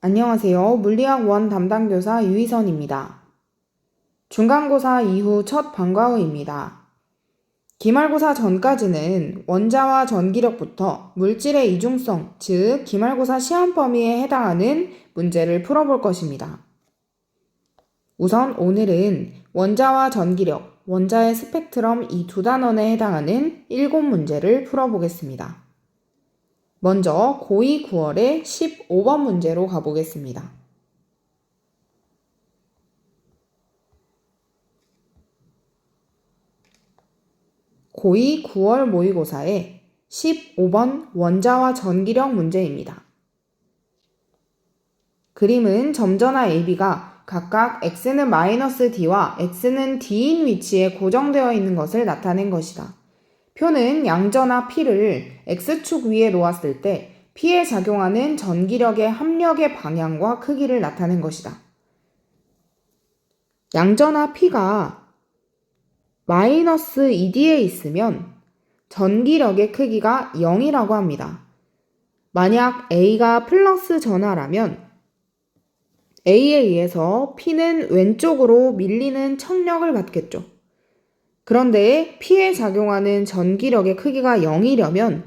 안녕하세요. 물리학 1 담당 교사 유희선입니다. 중간고사 이후 첫 방과후입니다. 기말고사 전까지는 원자와 전기력부터 물질의 이중성, 즉 기말고사 시험 범위에 해당하는 문제를 풀어볼 것입니다. 우선 오늘은 원자와 전기력, 원자의 스펙트럼 이 두 단원에 해당하는 7문제를 풀어보겠습니다. 먼저 고2 9월의 15번 문제로 가보겠습니다. 고2 9월 모의고사의 15번 원자와 전기력 문제입니다. 그림은 점전화 AB가 각각 x는 -d와 x는 d인 위치에 고정되어 있는 것을 나타낸 것이다. 표는 양전화 P를 x축 위에 놓았을 때 P에 작용하는 전기력의 합력의 방향과 크기를 나타낸 것이다. 양전화 P가 -2D에 있으면 전기력의 크기가 0이라고 합니다. 만약 A가 플러스 전하라면 A에 의해서 P는 왼쪽으로 밀리는 척력을 받겠죠. 그런데 P에 작용하는 전기력의 크기가 0이려면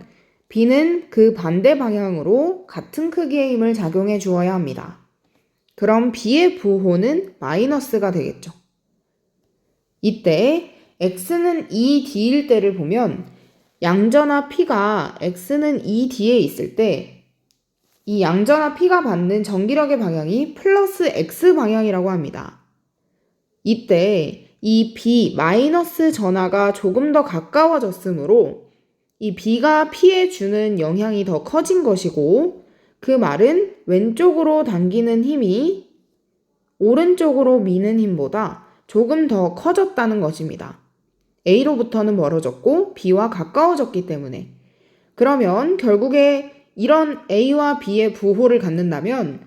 B는 그 반대 방향으로 같은 크기의 힘을 작용해 주어야 합니다. 그럼 B의 부호는 마이너스가 되겠죠. 이때 X는 2D일 때를 보면 양전화 P가 X는 2D에 있을 때 이 양전화 P가 받는 전기력의 방향이 플러스 X 방향이라고 합니다. 이때 이 B 마이너스 전하가 조금 더 가까워졌으므로 이 B가 P에 주는 영향이 더 커진 것이고 그 말은 왼쪽으로 당기는 힘이 오른쪽으로 미는 힘보다 조금 더 커졌다는 것입니다. A로부터는 멀어졌고 B와 가까워졌기 때문에. 그러면 결국에 이런 A와 B의 부호를 갖는다면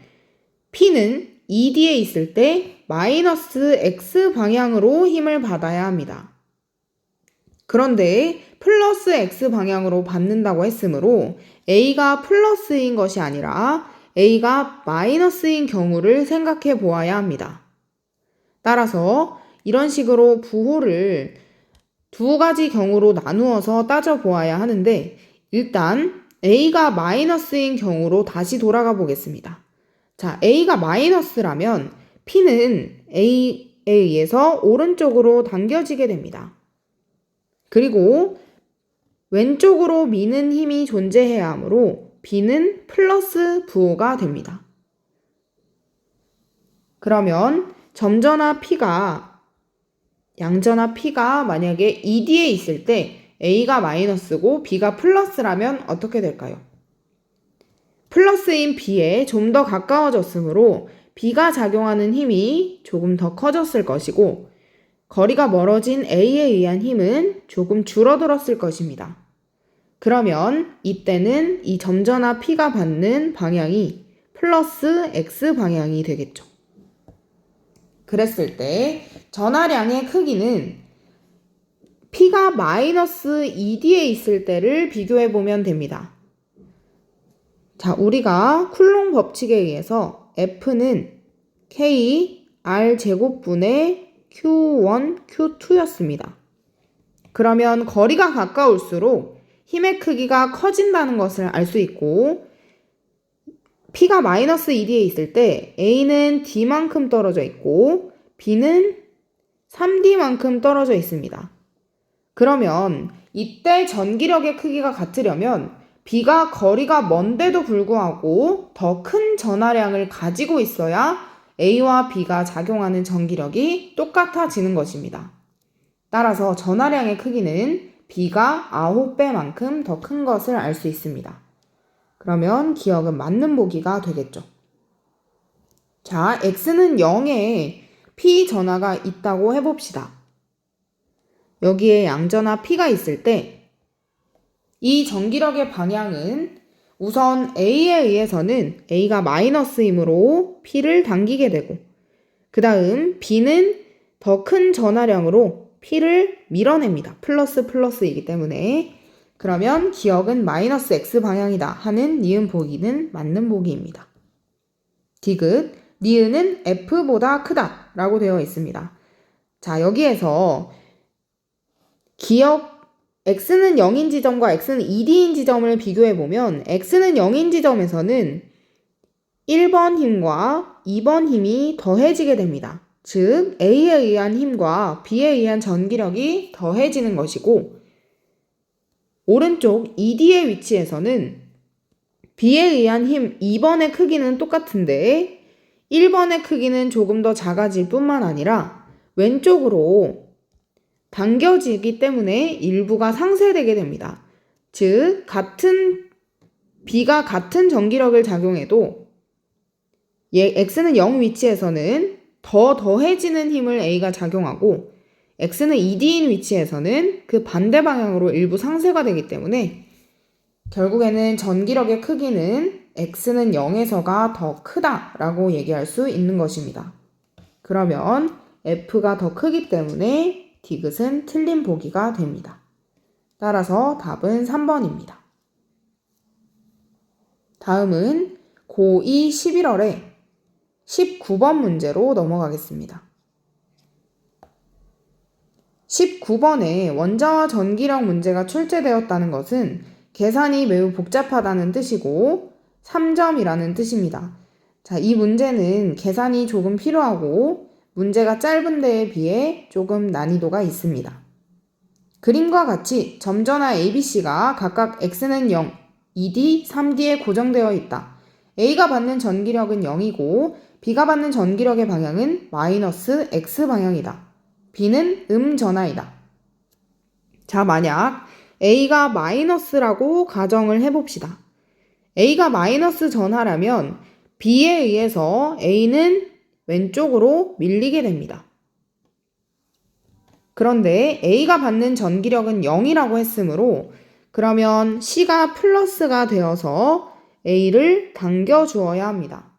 P는 2D에 있을 때 마이너스 X 방향으로 힘을 받아야 합니다. 그런데 플러스 X 방향으로 받는다고 했으므로 A가 플러스인 것이 아니라 A가 마이너스인 경우를 생각해 보아야 합니다. 따라서 이런 식으로 부호를 두 가지 경우로 나누어서 따져보아야 하는데 일단 A가 마이너스인 경우로 다시 돌아가 보겠습니다. 자, A가 마이너스라면 P는 A에 의해서 오른쪽으로 당겨지게 됩니다. 그리고 왼쪽으로 미는 힘이 존재해야 하므로 B는 플러스 부호가 됩니다. 그러면 양전화 P가 만약에 2D에 있을 때 A가 마이너스고 B가 플러스라면 어떻게 될까요? 플러스인 B에 좀 더 가까워졌으므로 B가 작용하는 힘이 조금 더 커졌을 것이고 거리가 멀어진 A에 의한 힘은 조금 줄어들었을 것입니다. 그러면 이때는 이 점전화 P가 받는 방향이 플러스 X 방향이 되겠죠. 그랬을 때 전하량의 크기는 P가 마이너스 2D에 있을 때를 비교해 보면 됩니다. 자, 우리가 쿨롱 법칙에 의해서 F는 K R 제곱분의 Q1, Q2였습니다. 그러면 거리가 가까울수록 힘의 크기가 커진다는 것을 알 수 있고 P가 마이너스 2D에 있을 때 A는 D만큼 떨어져 있고 B는 3D만큼 떨어져 있습니다. 그러면 이때 전기력의 크기가 같으려면 B가 거리가 먼데도 불구하고 더 큰 전하량을 가지고 있어야 A와 B가 작용하는 전기력이 똑같아지는 것입니다. 따라서 전하량의 크기는 B가 9배만큼 더 큰 것을 알 수 있습니다. 그러면 기억은 맞는 보기가 되겠죠. 자, X는 0에 P 전하가 있다고 해봅시다. 여기에 양전화 P가 있을 때 이 전기력의 방향은 우선 A에 의해서는 A가 마이너스이므로 P를 당기게 되고 그 다음 B는 더 큰 전하량으로 P를 밀어냅니다. 플러스이기 때문에 그러면 기억은 마이너스 X 방향이다 하는 니은 보기는 맞는 보기입니다. 디귿, 니은은 F보다 크다 라고 되어 있습니다. 자, 여기에서 기억 x는 0인 지점과 x는 2D인 지점을 비교해보면 x는 0인 지점에서는 1번 힘과 2번 힘이 더해지게 됩니다. 즉 A에 의한 힘과 B에 의한 전기력이 더해지는 것이고, 오른쪽 2D의 위치에서는 B에 의한 힘 2번의 크기는 똑같은데 1번의 크기는 조금 더 작아질 뿐만 아니라 왼쪽으로 당겨지기 때문에 일부가 상쇄되게 됩니다. 즉 B가 같은 전기력을 작용해도 X는 0 위치에서는 더해지는 힘을 A가 작용하고 X는 2D인 위치에서는 그 반대 방향으로 일부 상쇄가 되기 때문에 결국에는 전기력의 크기는 X는 0에서가 더 크다라고 얘기할 수 있는 것입니다. 그러면 F가 더 크기 때문에 디귿은 틀린 보기가 됩니다. 따라서 답은 3번입니다. 다음은 고2 11월에 19번 문제로 넘어가겠습니다. 19번에 원자와 전기력 문제가 출제되었다는 것은 계산이 매우 복잡하다는 뜻이고 3점이라는 뜻입니다. 자, 이 문제는 계산이 조금 필요하고 문제가 짧은 데에 비해 조금 난이도가 있습니다. 그림과 같이 점전화 ABC가 각각 X는 0, 2D, 3D에 고정되어 있다. A가 받는 전기력은 0이고 B가 받는 전기력의 방향은 마이너스 X 방향이다. B는 전하이다. 자, 만약 A가 마이너스라고 가정을 해봅시다. A가 마이너스 전하라면 B에 의해서 A는 왼쪽으로 밀리게 됩니다. 그런데 A가 받는 전기력은 0이라고 했으므로 그러면 C가 플러스가 되어서 A를 당겨주어야 합니다.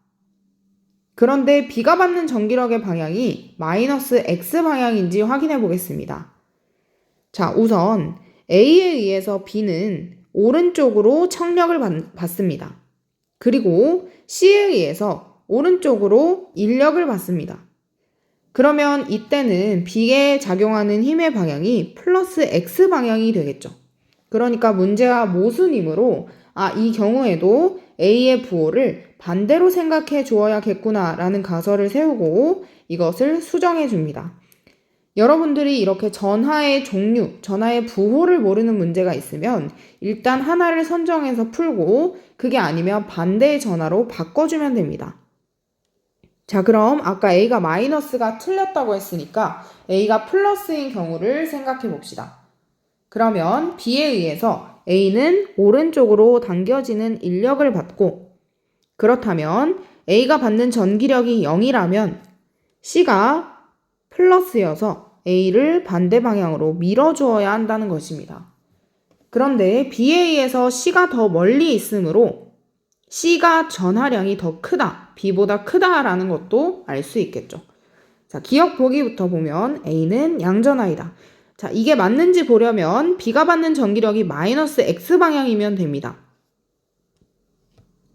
그런데 B가 받는 전기력의 방향이 마이너스 X 방향인지 확인해 보겠습니다. 자, 우선 A에 의해서 B는 오른쪽으로 청력을 받습니다. 그리고 C에 의해서 오른쪽으로 인력을 받습니다. 그러면 이때는 B에 작용하는 힘의 방향이 플러스 X 방향이 되겠죠. 그러니까 문제와 모순이므로 이 경우에도 A의 부호를 반대로 생각해 주어야겠구나 라는 가설을 세우고 이것을 수정해 줍니다. 여러분들이 이렇게 전하의 종류, 전하의 부호를 모르는 문제가 있으면 일단 하나를 선정해서 풀고 그게 아니면 반대의 전하로 바꿔주면 됩니다. 자, 그럼 아까 A가 마이너스가 틀렸다고 했으니까 A가 플러스인 경우를 생각해 봅시다. 그러면 B에 의해서 A는 오른쪽으로 당겨지는 인력을 받고, 그렇다면 A가 받는 전기력이 0이라면 C가 플러스여서 A를 반대 방향으로 밀어주어야 한다는 것입니다. 그런데 B에 의해서 C가 더 멀리 있으므로 C가 전하량이 더 크다, B보다 크다라는 것도 알 수 있겠죠. 자, 기억 보기부터 보면 A는 양전하이다. 자, 이게 맞는지 보려면 B가 받는 전기력이 마이너스 X 방향이면 됩니다.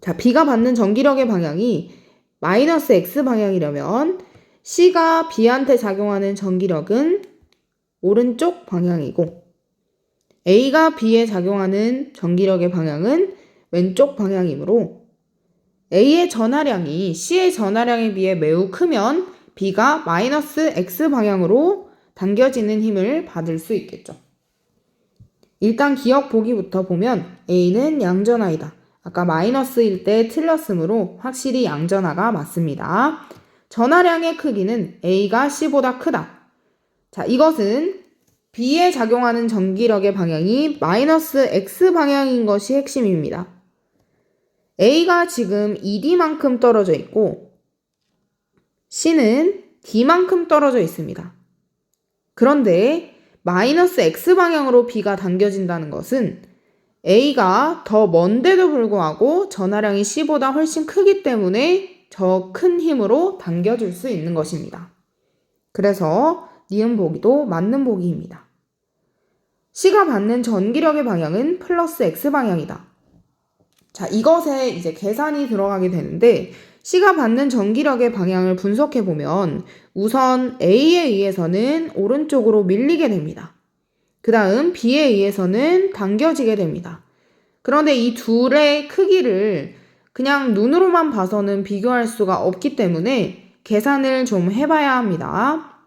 자, B가 받는 전기력의 방향이 마이너스 X 방향이려면 C가 B한테 작용하는 전기력은 오른쪽 방향이고 A가 B에 작용하는 전기력의 방향은 왼쪽 방향이므로 A의 전하량이 C의 전하량에 비해 매우 크면 B가 마이너스 X 방향으로 당겨지는 힘을 받을 수 있겠죠. 일단 기억 보기부터 보면 A는 양전하이다. 아까 마이너스일 때 틀렸으므로 확실히 양전하가 맞습니다. 전하량의 크기는 A가 C보다 크다. 자, 이것은 B에 작용하는 전기력의 방향이 마이너스 X 방향인 것이 핵심입니다. A가 지금 2D만큼 떨어져 있고 C는 D만큼 떨어져 있습니다. 그런데 마이너스 X 방향으로 B가 당겨진다는 것은 A가 더 먼데도 불구하고 전하량이 C보다 훨씬 크기 때문에 더 큰 힘으로 당겨줄 수 있는 것입니다. 그래서 니은 보기도 맞는 보기입니다. C가 받는 전기력의 방향은 플러스 X 방향이다. 자, 이것에 이제 계산이 들어가게 되는데 C가 받는 전기력의 방향을 분석해보면 우선 A에 의해서는 오른쪽으로 밀리게 됩니다. 그 다음 B에 의해서는 당겨지게 됩니다. 그런데 이 둘의 크기를 그냥 눈으로만 봐서는 비교할 수가 없기 때문에 계산을 좀 해봐야 합니다.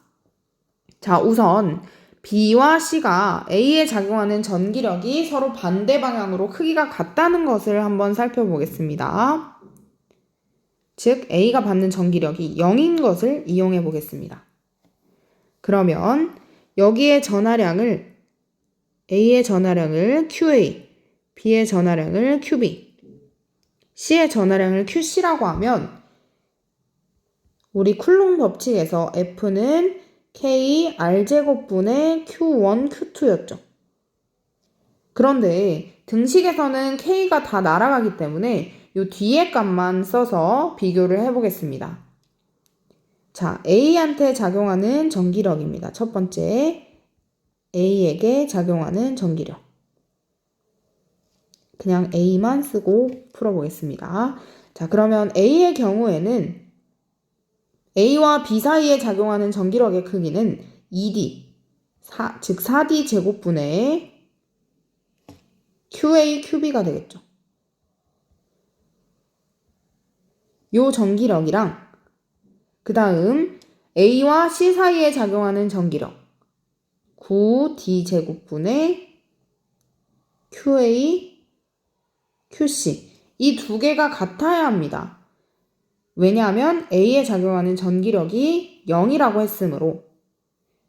자, 우선 B와 C가 A에 작용하는 전기력이 서로 반대 방향으로 크기가 같다는 것을 한번 살펴보겠습니다. 즉, A가 받는 전기력이 0인 것을 이용해 보겠습니다. 그러면 여기에 전하량을 A의 전하량을 QA, B의 전하량을 QB, C의 전하량을 QC라고 하면 우리 쿨롱 법칙에서 F는 K R제곱분의 Q1, Q2였죠. 그런데 등식에서는 K가 다 날아가기 때문에 이 뒤에 값만 써서 비교를 해보겠습니다. 자, A한테 작용하는 전기력입니다. 첫 번째, A에게 작용하는 전기력. 그냥 A만 쓰고 풀어보겠습니다. 자, 그러면 A의 경우에는 A와 B 사이에 작용하는 전기력의 크기는 2D, 즉 4D 제곱분의 QA, QB가 되겠죠. 요 전기력이랑 그 다음 A와 C 사이에 작용하는 전기력 9D 제곱분의 QA, QC 이 두 개가 같아야 합니다. 왜냐하면 A에 작용하는 전기력이 0이라고 했으므로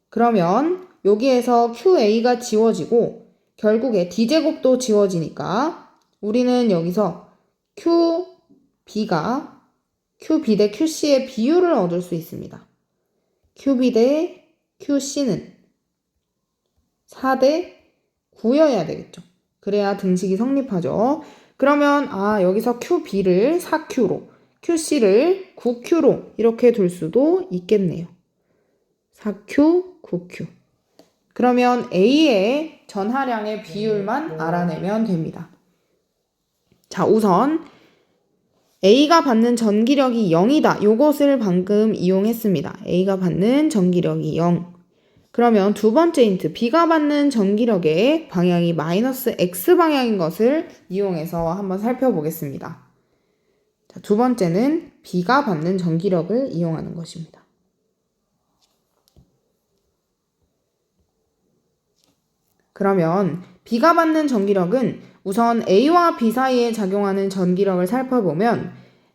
그러면 여기에서 QA가 지워지고 결국에 D제곱도 지워지니까 우리는 여기서 QB 대 QC의 비율을 얻을 수 있습니다. QB 대 QC는 4 대 9여야 되겠죠. 그래야 등식이 성립하죠. 그러면 여기서 QB를 4Q로 QC를 9Q로 이렇게 둘 수도 있겠네요. 4Q, 9Q. 그러면 A의 전하량의 비율만 알아내면 됩니다. 자, 우선 A가 받는 전기력이 0이다. 요것을 방금 이용했습니다. A가 받는 전기력이 0. 그러면 두 번째 힌트, B가 받는 전기력의 방향이 마이너스 X 방향인 것을 이용해서 한번 살펴보겠습니다. 자, 두 번째는 B가 받는 전기력을 이용하는 것입니다. 그러면 B가 받는 전기력은 우선 A와 B 사이에 작용하는 전기력을 살펴보면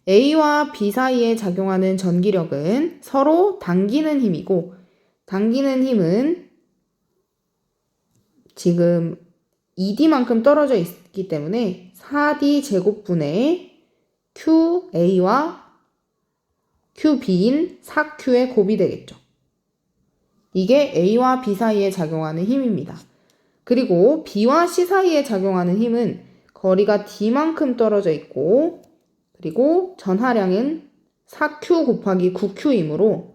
A와 B 사이에 작용하는 전기력은 서로 당기는 힘이고 당기는 힘은 지금 2D만큼 떨어져 있기 때문에 4D 제곱분의 QA와 QB인 4Q의 곱이 되겠죠. 이게 A와 B 사이에 작용하는 힘입니다. 그리고 B와 C 사이에 작용하는 힘은 거리가 D만큼 떨어져 있고 그리고 전하량은 4Q 곱하기 9Q이므로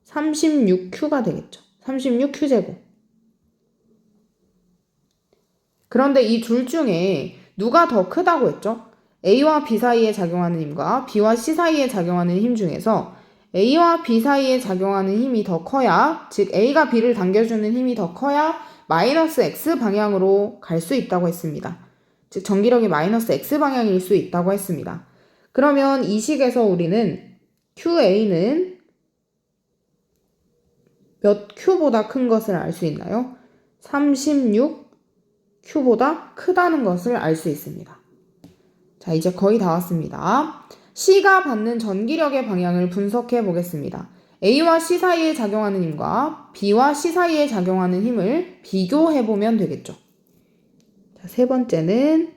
36Q가 되겠죠. 36Q제곱. 그런데 이 둘 중에 누가 더 크다고 했죠? A와 B 사이에 작용하는 힘과 B와 C 사이에 작용하는 힘 중에서 A와 B 사이에 작용하는 힘이 더 커야, 즉 A가 B를 당겨주는 힘이 더 커야 마이너스 X 방향으로 갈 수 있다고 했습니다. 즉 전기력이 마이너스 X 방향일 수 있다고 했습니다. 그러면 이 식에서 우리는 QA는 몇 Q보다 큰 것을 알 수 있나요? 36Q보다 크다는 것을 알 수 있습니다. 자, 이제 거의 다 왔습니다. C가 받는 전기력의 방향을 분석해 보겠습니다. A와 C 사이에 작용하는 힘과 B와 C 사이에 작용하는 힘을 비교해 보면 되겠죠. 자, 세 번째는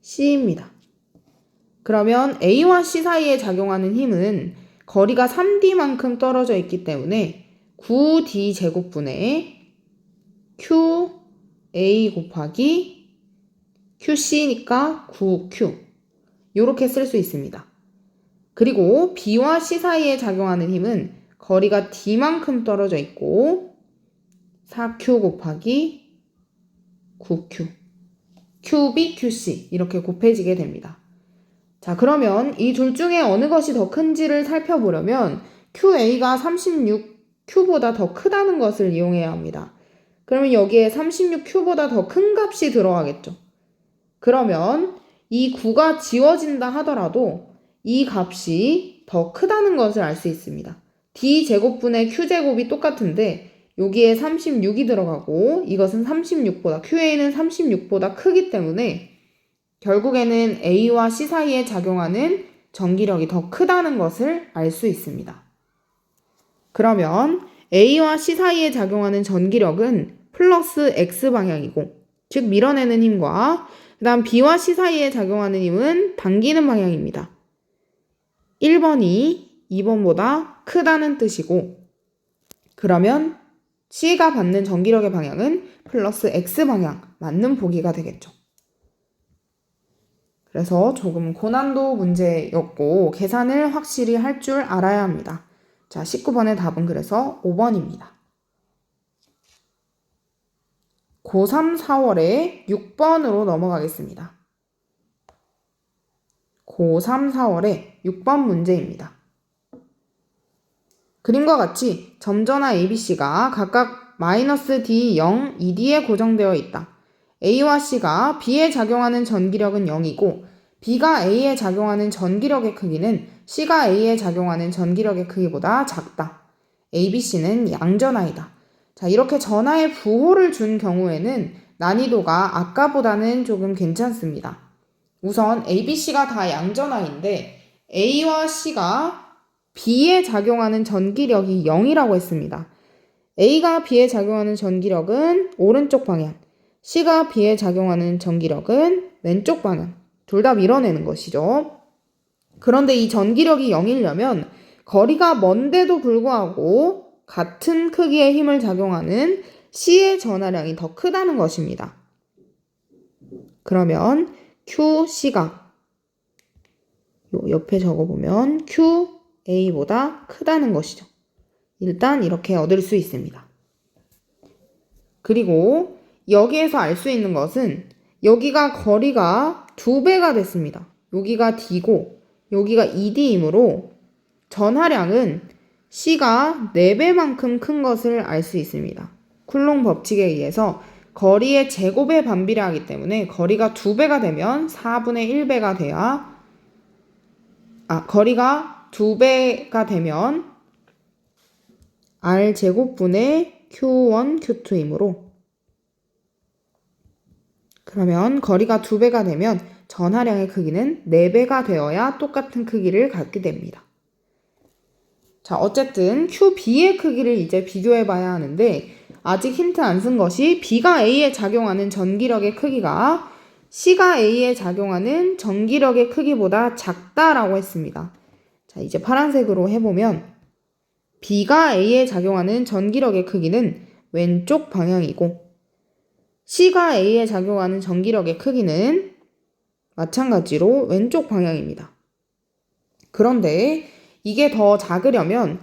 C입니다. 그러면 A와 C 사이에 작용하는 힘은 거리가 3D만큼 떨어져 있기 때문에 9D 제곱분의 QA 곱하기 QC니까 9Q 이렇게 쓸 수 있습니다. 그리고 B와 C 사이에 작용하는 힘은 거리가 D만큼 떨어져 있고 4Q 곱하기 9Q QB, QC 이렇게 곱해지게 됩니다. 자, 그러면 이 둘 중에 어느 것이 더 큰지를 살펴보려면 QA가 36Q보다 더 크다는 것을 이용해야 합니다. 그러면 여기에 36Q보다 더 큰 값이 들어가겠죠. 그러면 이 9가 지워진다 하더라도 이 값이 더 크다는 것을 알 수 있습니다. D제곱분의 Q제곱이 똑같은데 여기에 36이 들어가고 이것은 36보다, QA는 36보다 크기 때문에 결국에는 A와 C 사이에 작용하는 전기력이 더 크다는 것을 알 수 있습니다. 그러면 A와 C 사이에 작용하는 전기력은 플러스 X 방향이고, 즉 밀어내는 힘과 그 다음 B와 C 사이에 작용하는 힘은 당기는 방향입니다. 1번이 2번보다 크다는 뜻이고, 그러면 C가 받는 전기력의 방향은 플러스 X 방향, 맞는 보기가 되겠죠. 그래서 조금 고난도 문제였고 계산을 확실히 할 줄 알아야 합니다. 자, 19번의 답은 그래서 5번입니다. 고3 4월에 6번으로 넘어가겠습니다. 고3 4월에 6번 문제입니다. 그림과 같이 점전화 ABC가 각각 마이너스 D, 0, 2D에 고정되어 있다. A와 C가 B에 작용하는 전기력은 0이고 B가 A에 작용하는 전기력의 크기는 C가 A에 작용하는 전기력의 크기보다 작다. ABC는 양전하이다. 자, 이렇게 전하의 부호를 준 경우에는 난이도가 아까보다는 조금 괜찮습니다. 우선 ABC가 다 양전하인데 A와 C가 B에 작용하는 전기력이 0이라고 했습니다. A가 B에 작용하는 전기력은 오른쪽 방향, C가 B에 작용하는 전기력은 왼쪽 방향. 둘 다 밀어내는 것이죠. 그런데 이 전기력이 0이려면 거리가 먼데도 불구하고 같은 크기의 힘을 작용하는 C의 전하량이 더 크다는 것입니다. 그러면 QC가 옆에 적어보면 QA보다 크다는 것이죠. 일단 이렇게 얻을 수 있습니다. 그리고 여기에서 알 수 있는 것은 여기가 거리가 2배가 됐습니다. 여기가 D고 여기가 2D이므로 전하량은 C가 4배만큼 큰 것을 알 수 있습니다. 쿨롱 법칙에 의해서 거리의 제곱에 반비례하기 때문에 거리가 2배가 되면 4분의 1배가 돼야 거리가 2배가 되면 R제곱분의 Q1, Q2이므로 그러면 거리가 2배가 되면 전하량의 크기는 4배가 되어야 똑같은 크기를 갖게 됩니다. 자, 어쨌든 QB의 크기를 이제 비교해 봐야 하는데 아직 힌트 안 쓴 것이 B가 A에 작용하는 전기력의 크기가 C가 A에 작용하는 전기력의 크기보다 작다라고 했습니다. 자, 이제 파란색으로 해보면 B가 A에 작용하는 전기력의 크기는 왼쪽 방향이고 C가 A에 작용하는 전기력의 크기는 마찬가지로 왼쪽 방향입니다. 그런데 이게 더 작으려면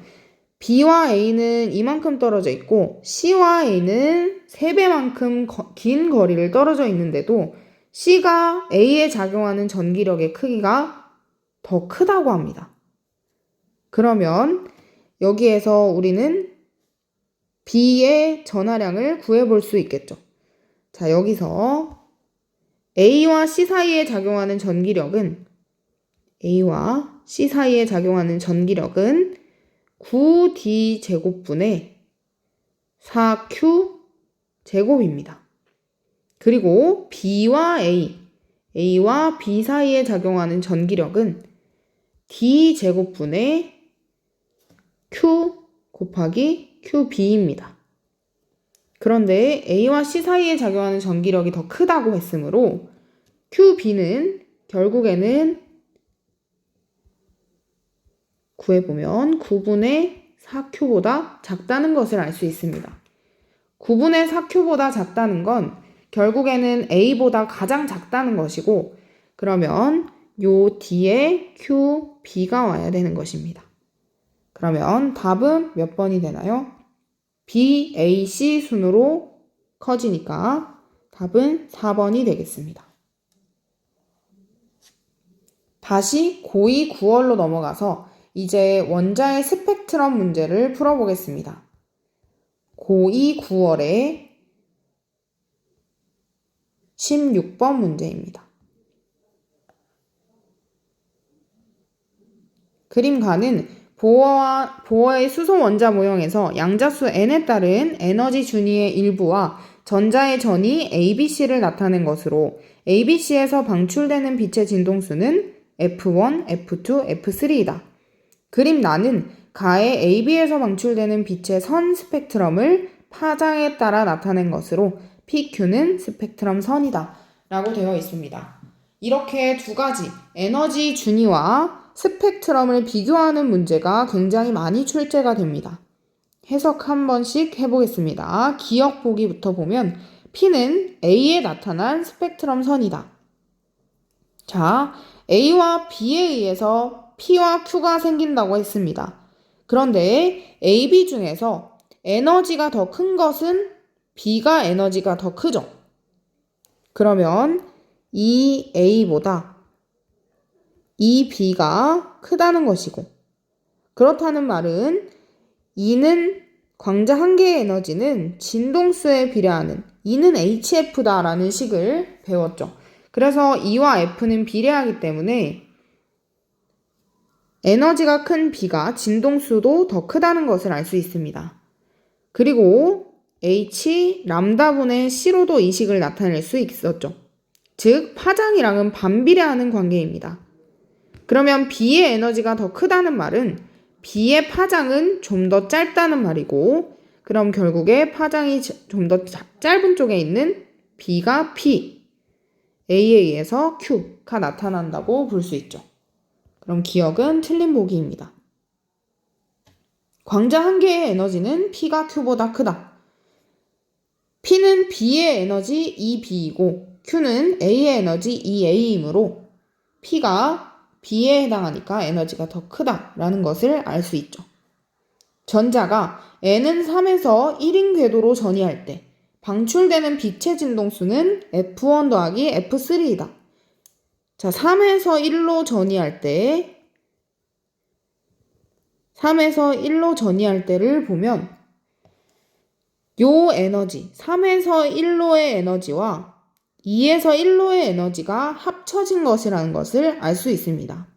B와 A는 이만큼 떨어져 있고 C와 A는 3배만큼 긴 거리를 떨어져 있는데도 C가 A에 작용하는 전기력의 크기가 더 크다고 합니다. 그러면 여기에서 우리는 B의 전하량을 구해볼 수 있겠죠. 자, 여기서 A와 C 사이에 작용하는 전기력은 9D 제곱분의 4Q 제곱입니다. 그리고 A와 B 사이에 작용하는 전기력은 D 제곱분의 Q 곱하기 QB입니다. 그런데 A와 C 사이에 작용하는 전기력이 더 크다고 했으므로 QB는 결국에는 구해보면 9분의 4Q보다 작다는 것을 알 수 있습니다. 9분의 4Q보다 작다는 건 결국에는 A보다 가장 작다는 것이고 그러면 요 뒤에 QB가 와야 되는 것입니다. 그러면 답은 몇 번이 되나요? B, A, C 순으로 커지니까 답은 4번이 되겠습니다. 다시 고2 9월로 넘어가서 이제 원자의 스펙트럼 문제를 풀어보겠습니다. 고2 9월의 16번 문제입니다. 그림가는 보어의 수소 원자 모형에서 양자수 n에 따른 에너지 준위의 일부와 전자의 전위 ABC를 나타낸 것으로 ABC에서 방출되는 빛의 진동수는 F1, F2, F3이다. 그림란은 가의 AB에서 방출되는 빛의 선 스펙트럼을 파장에 따라 나타낸 것으로 PQ는 스펙트럼 선이다 라고 되어 있습니다. 이렇게 두 가지 에너지 준위와 스펙트럼을 비교하는 문제가 굉장히 많이 출제가 됩니다. 해석 한 번씩 해보겠습니다. 기억 보기부터 보면 P는 A에 나타난 스펙트럼 선이다. 자, A와 B에 의해서 P와 Q가 생긴다고 했습니다. 그런데 AB 중에서 에너지가 더 큰 것은 B가 에너지가 더 크죠. 그러면 이 A보다 이 B가 크다는 것이고, 그렇다는 말은 E는 광자 한 개의 에너지는 진동수에 비례하는 E는 HF다라는 식을 배웠죠. 그래서 E와 F는 비례하기 때문에 에너지가 큰 B가 진동수도 더 크다는 것을 알 수 있습니다. 그리고 H 람다분의 C로도 이 식을 나타낼 수 있었죠. 즉 파장이랑은 반비례하는 관계입니다. 그러면 B의 에너지가 더 크다는 말은 B의 파장은 좀 더 짧다는 말이고, 그럼 결국에 파장이 좀 더 짧은 쪽에 있는 B가 P, A에 의해서 Q가 나타난다고 볼 수 있죠. 그럼 기억은 틀린 보기입니다. 광자 한 개의 에너지는 P가 Q보다 크다. P는 B의 에너지 2B이고 Q는 A의 에너지 2A이므로 P가 B에 해당하니까 에너지가 더 크다라는 것을 알 수 있죠. 전자가 N은 3에서 1인 궤도로 전이할 때 방출되는 빛의 진동수는 F1 더하기 F3이다. 자, 3에서 1로 전이할 때 3에서 1로 전이할 때를 보면 요 에너지 3에서 1로의 에너지와 2에서 1로의 에너지가 합쳐진 것이라는 것을 알 수 있습니다.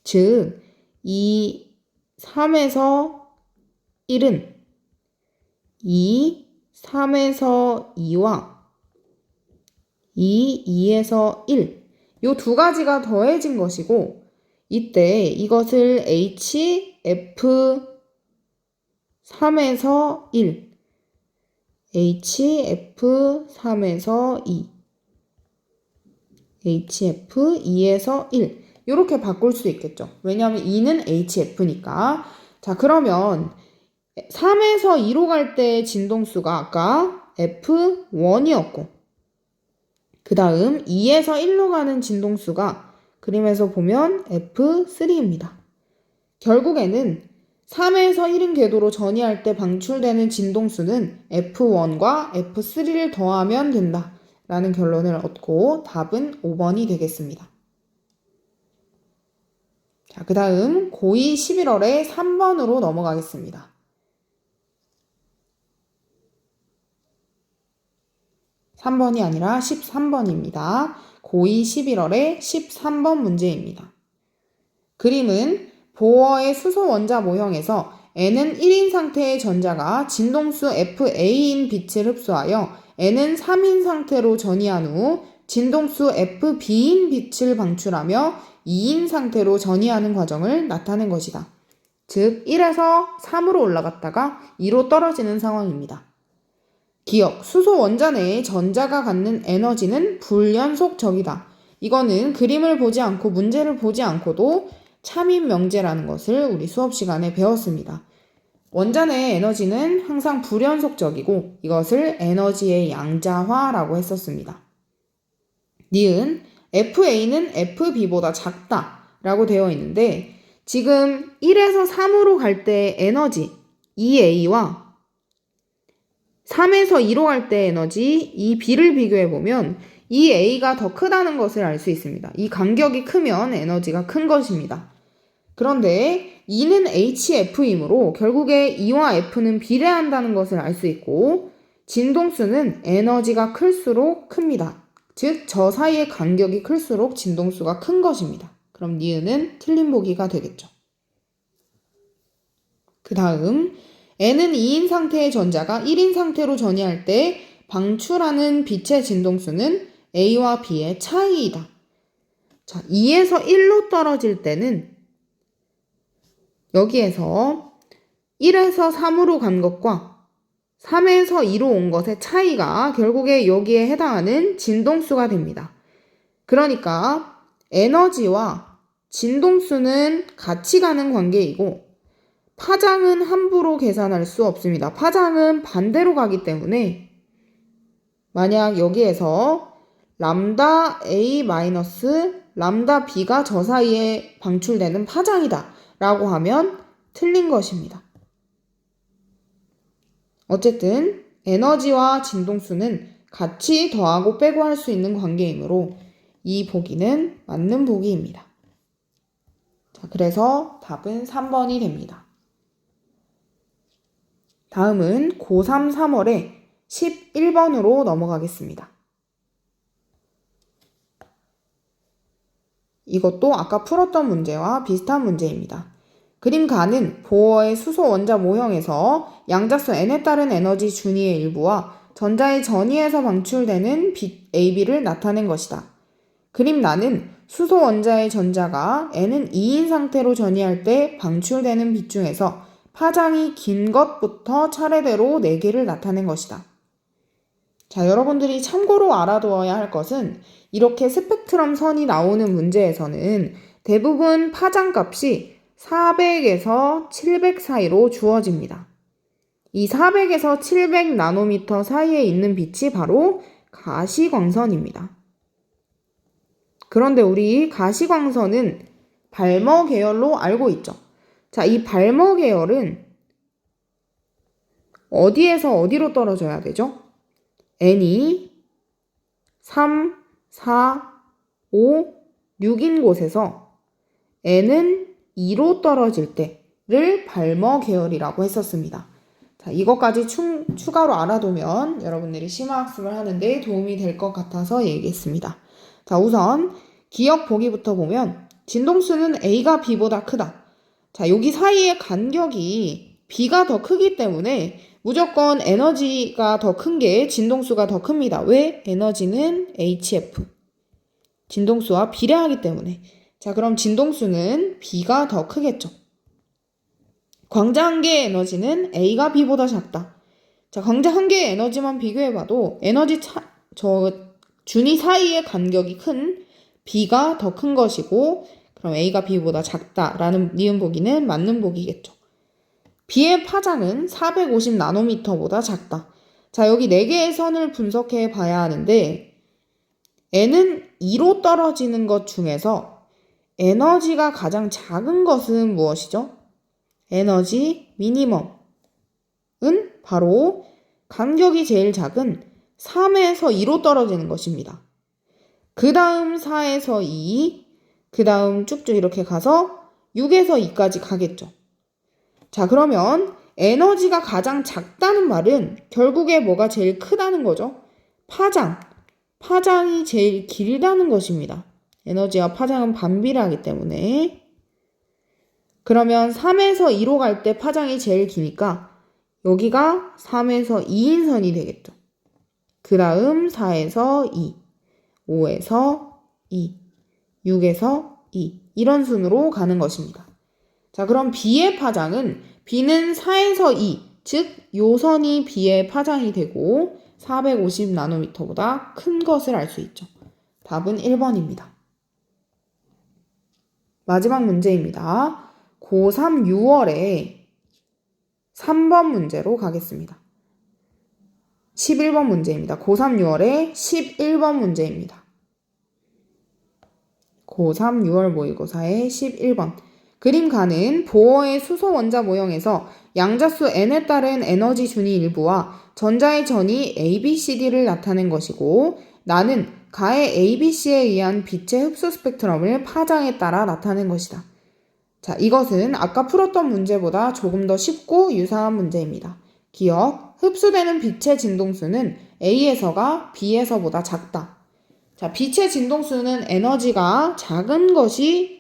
즉, 이 3에서 1은 3에서 2와 2에서 1, 요 두 가지가 더해진 것이고, 이때 이것을 HF3에서 1, HF3에서 2, HF2에서 1 이렇게 바꿀 수 있겠죠. 왜냐하면 2는 HF니까. 자, 그러면 3에서 2로 갈 때 진동수가 아까 F1이었고, 그 다음 2에서 1로 가는 진동수가 그림에서 보면 F3입니다. 결국에는 3에서 1인 궤도로 전이할 때 방출되는 진동수는 F1과 F3를 더하면 된다 라는 결론을 얻고 답은 5번이 되겠습니다. 자, 그 다음 고2 11월에 3번으로 넘어가겠습니다. 3번이 아니라 13번입니다. 고2 11월에 13번 문제입니다. 그림은 보어의 수소 원자 모형에서 N은 1인 상태의 전자가 진동수 FA인 빛을 흡수하여 N은 3인 상태로 전이한 후 진동수 FB인 빛을 방출하며 2인 상태로 전이하는 과정을 나타낸 것이다. 즉 1에서 3으로 올라갔다가 2로 떨어지는 상황입니다. 기억, 수소 원자 내에 전자가 갖는 에너지는 불연속적이다. 이거는 그림을 보지 않고 문제를 보지 않고도 참인 명제라는 것을 우리 수업 시간에 배웠습니다. 원자 내의 에너지는 항상 불연속적이고 이것을 에너지의 양자화라고 했었습니다. 니은 FA는 FB보다 작다라고 되어 있는데 지금 1에서 3으로 갈 때 에너지 EA와 3에서 2로 갈 때 에너지 EB를 비교해보면 이 A가 더 크다는 것을 알 수 있습니다. 이 간격이 크면 에너지가 큰 것입니다. 그런데 E는 HF이므로 결국에 E와 F는 비례한다는 것을 알 수 있고 진동수는 에너지가 클수록 큽니다. 즉, 저 사이의 간격이 클수록 진동수가 큰 것입니다. 그럼 니은은 틀린 보기가 되겠죠. 그 다음 N은 2인 상태의 전자가 1인 상태로 전이할 때 방출하는 빛의 진동수는 A와 B의 차이이다. 자, 2에서 1로 떨어질 때는 여기에서 1에서 3으로 간 것과 3에서 2로 온 것의 차이가 결국에 여기에 해당하는 진동수가 됩니다. 그러니까 에너지와 진동수는 같이 가는 관계이고 파장은 함부로 계산할 수 없습니다. 파장은 반대로 가기 때문에 만약 여기에서 람다 A 마이너스 람다 B가 저 사이에 방출되는 파장이다 라고 하면 틀린 것입니다. 어쨌든 에너지와 진동수는 같이 더하고 빼고 할 수 있는 관계이므로 이 보기는 맞는 보기입니다. 자, 그래서 답은 3번이 됩니다. 다음은 고3 3월에 11번으로 넘어가겠습니다. 이것도 아까 풀었던 문제와 비슷한 문제입니다. 그림 가는 보어의 수소 원자 모형에서 양자수 n에 따른 에너지 준위의 일부와 전자의 전위에서 방출되는 빛 AB를 나타낸 것이다. 그림 나는 수소 원자의 전자가 n은 2인 상태로 전이할 때 방출되는 빛 중에서 파장이 긴 것부터 차례대로 4개를 나타낸 것이다. 자, 여러분들이 참고로 알아두어야 할 것은 이렇게 스펙트럼 선이 나오는 문제에서는 대부분 파장값이 400에서 700 사이로 주어집니다. 이 400에서 700 나노미터 사이에 있는 빛이 바로 가시광선입니다. 그런데 우리 가시광선은 발머 계열로 알고 있죠. 자, 이 발머 계열은 어디에서 어디로 떨어져야 되죠? n이 3, 4, 5, 6인 곳에서 n은 2로 떨어질 때를 발머 계열이라고 했었습니다. 자, 이것까지 추가로 알아두면 여러분들이 심화학습을 하는데 도움이 될 것 같아서 얘기했습니다. 자, 우선 기억 보기부터 보면 진동수는 A가 B보다 크다. 자, 여기 사이의 간격이 B가 더 크기 때문에 무조건 에너지가 더 큰 게 진동수가 더 큽니다. 왜? 에너지는 HF. 진동수와 비례하기 때문에. 자, 그럼 진동수는 B가 더 크겠죠. 광자 한 개의 에너지는 A가 B보다 작다. 자, 광자 한 개의 에너지만 비교해봐도 준위 사이의 간격이 큰 B가 더 큰 것이고 그럼 A가 B보다 작다라는 니은 보기는 맞는 보기겠죠. B의 파장은 450 나노미터보다 작다. 자, 여기 4개의 선을 분석해 봐야 하는데 N은 2로 떨어지는 것 중에서 에너지가 가장 작은 것은 무엇이죠? 에너지 미니멈은 바로 간격이 제일 작은 3에서 2로 떨어지는 것입니다. 그 다음 4에서 2, 그 다음 쭉쭉 이렇게 가서 6에서 2까지 가겠죠. 자, 그러면 에너지가 가장 작다는 말은 결국에 뭐가 제일 크다는 거죠? 파장이 제일 길다는 것입니다. 에너지와 파장은 반비례하기 때문에. 그러면 3에서 2로 갈 때 파장이 제일 기니까 여기가 3에서 2인 선이 되겠죠. 그 다음 4에서 2, 5에서 2, 6에서 2 이런 순으로 가는 것입니다. 자, 그럼 B의 파장은 B는 4에서 2, 즉 요 선이 B의 파장이 되고 450 나노미터보다 큰 것을 알 수 있죠. 답은 1번입니다. 마지막 문제입니다. 고3 6월에 3번 문제로 가겠습니다. 11번 문제입니다. 고3 6월에 11번 문제입니다. 고3 6월 모의고사의 11번. 그림 가는 보어의 수소 원자 모형에서 양자수 n에 따른 에너지 준위 일부와 전자의 전위 ABCD를 나타낸 것이고 나는 가해 ABC에 의한 빛의 흡수 스펙트럼을 파장에 따라 나타낸 것이다. 자, 이것은 아까 풀었던 문제보다 조금 더 쉽고 유사한 문제입니다. 기억, 흡수되는 빛의 진동수는 A에서가 B에서보다 작다. 자, 빛의 진동수는 에너지가 작은 것이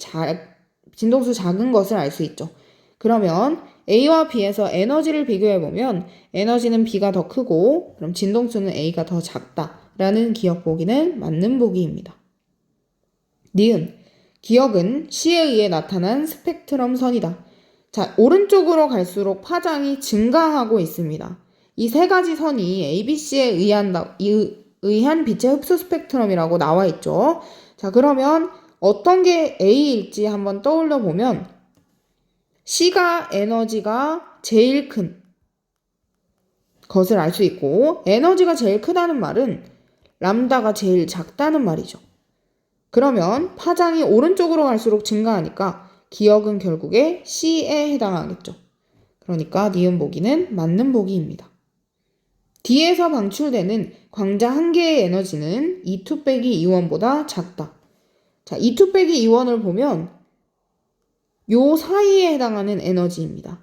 진동수 작은 것을 알 수 있죠. 그러면 A와 B에서 에너지를 비교해보면 에너지는 B가 더 크고 그럼 진동수는 A가 더 작다라는 기억 보기는 맞는 보기입니다. 니은, 기억은 C에 의해 나타난 스펙트럼 선이다. 자, 오른쪽으로 갈수록 파장이 증가하고 있습니다. 이 세 가지 선이 ABC에 의한 빛의 흡수 스펙트럼이라고 나와 있죠. 자, 그러면 어떤 게 A일지 한번 떠올려 보면 C가 에너지가 제일 큰 것을 알 수 있고 에너지가 제일 크다는 말은 람다가 제일 작다는 말이죠. 그러면 파장이 오른쪽으로 갈수록 증가하니까 기억은 결국에 C에 해당하겠죠. 그러니까 니은 보기는 맞는 보기입니다. D에서 방출되는 광자 한 개의 에너지는 E2 빼기 E1보다 작다. 자, E2 빼기 E1을 보면 요 사이에 해당하는 에너지입니다.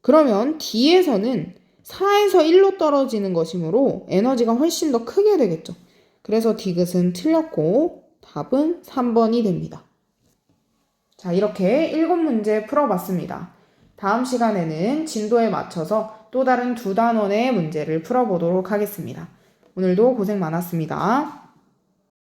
그러면 D에서는 4에서 1로 떨어지는 것이므로 에너지가 훨씬 더 크게 되겠죠. 그래서 디귿은 틀렸고 답은 3번이 됩니다. 자, 이렇게 7문제 풀어봤습니다. 다음 시간에는 진도에 맞춰서 또 다른 두 단원의 문제를 풀어보도록 하겠습니다. 오늘도 고생 많았습니다.